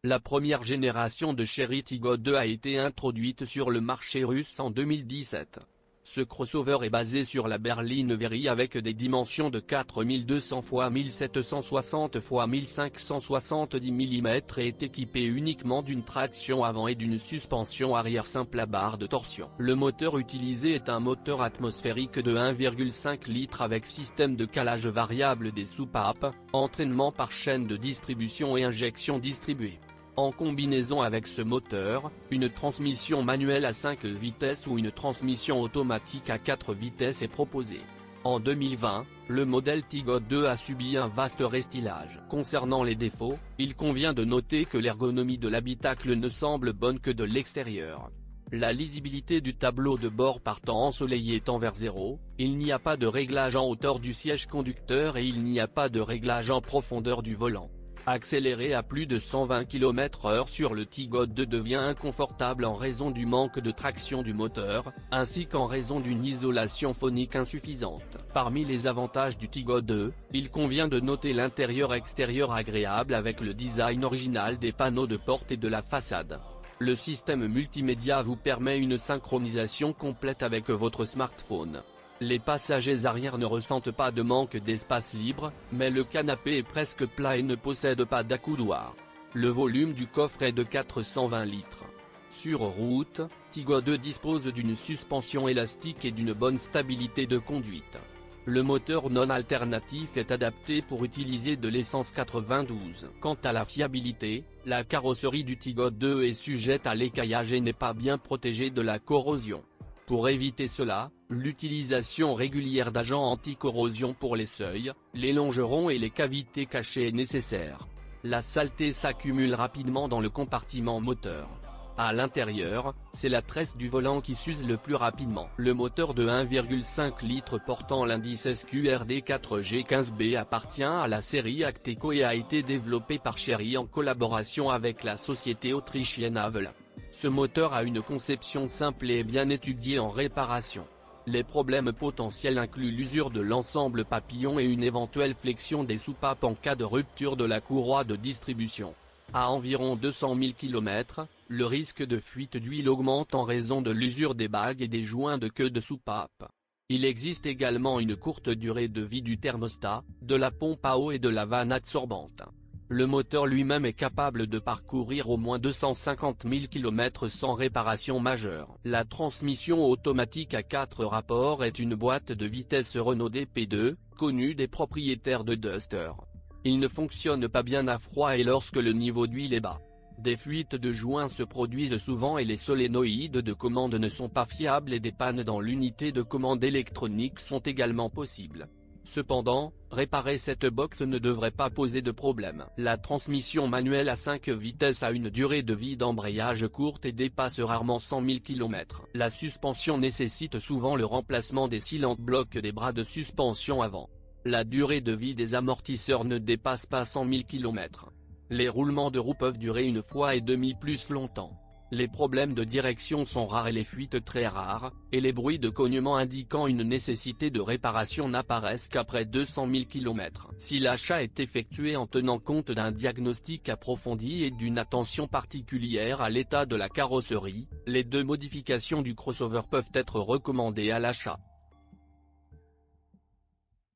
La première génération de Chery Tiggo 2 a été introduite sur le marché russe en 2017. Ce crossover est basé sur la berline Very avec des dimensions de 4200 x 1760 x 1570 mm et est équipé uniquement d'une traction avant et d'une suspension arrière simple à barre de torsion. Le moteur utilisé est un moteur atmosphérique de 1,5 litres avec système de calage variable des soupapes, entraînement par chaîne de distribution et injection distribuée. En combinaison avec ce moteur, une transmission manuelle à 5 vitesses ou une transmission automatique à 4 vitesses est proposée. En 2020, le modèle Tiggo 2 a subi un vaste restylage. Concernant les défauts, il convient de noter que l'ergonomie de l'habitacle ne semble bonne que de l'extérieur. La lisibilité du tableau de bord par temps ensoleillé tend vers 0, il n'y a pas de réglage en hauteur du siège conducteur et il n'y a pas de réglage en profondeur du volant. Accélérer à plus de 120 km/h sur le Tiggo 2 devient inconfortable en raison du manque de traction du moteur, ainsi qu'en raison d'une isolation phonique insuffisante. Parmi les avantages du Tiggo 2, il convient de noter l'intérieur-extérieur agréable avec le design original des panneaux de porte et de la façade. Le système multimédia vous permet une synchronisation complète avec votre smartphone. Les passagers arrière ne ressentent pas de manque d'espace libre, mais le canapé est presque plat et ne possède pas d'accoudoir. Le volume du coffre est de 420 litres. Sur route, Tiggo 2 dispose d'une suspension élastique et d'une bonne stabilité de conduite. Le moteur non alternatif est adapté pour utiliser de l'essence 92. Quant à la fiabilité, la carrosserie du Tiggo 2 est sujette à l'écaillage et n'est pas bien protégée de la corrosion. Pour éviter cela, l'utilisation régulière d'agents anti-corrosion pour les seuils, les longerons et les cavités cachées est nécessaire. La saleté s'accumule rapidement dans le compartiment moteur. À l'intérieur, c'est la tresse du volant qui s'use le plus rapidement. Le moteur de 1,5 litres portant l'indice SQRD 4G15B appartient à la série Acteco et a été développé par Chery en collaboration avec la société autrichienne Havel. Ce moteur a une conception simple et bien étudiée en réparation. Les problèmes potentiels incluent l'usure de l'ensemble papillon et une éventuelle flexion des soupapes en cas de rupture de la courroie de distribution. À environ 200 000 km, le risque de fuite d'huile augmente en raison de l'usure des bagues et des joints de queue de soupape. Il existe également une courte durée de vie du thermostat, de la pompe à eau et de la vanne absorbante. Le moteur lui-même est capable de parcourir au moins 250 000 km sans réparation majeure. La transmission automatique à 4 rapports est une boîte de vitesse Renault DP2, connue des propriétaires de Duster. Il ne fonctionne pas bien à froid et lorsque le niveau d'huile est bas. Des fuites de joints se produisent souvent et les solénoïdes de commande ne sont pas fiables et des pannes dans l'unité de commande électronique sont également possibles. Cependant, réparer cette box ne devrait pas poser de problème. La transmission manuelle à 5 vitesses a une durée de vie d'embrayage courte et dépasse rarement 100 000 km. La suspension nécessite souvent le remplacement des cylindres blocs des bras de suspension avant. La durée de vie des amortisseurs ne dépasse pas 100 000 km. Les roulements de roue peuvent durer une fois et demie plus longtemps. Les problèmes de direction sont rares et les fuites très rares, et les bruits de cognement indiquant une nécessité de réparation n'apparaissent qu'après 200 000 km. Si l'achat est effectué en tenant compte d'un diagnostic approfondi et d'une attention particulière à l'état de la carrosserie, les deux modifications du crossover peuvent être recommandées à l'achat.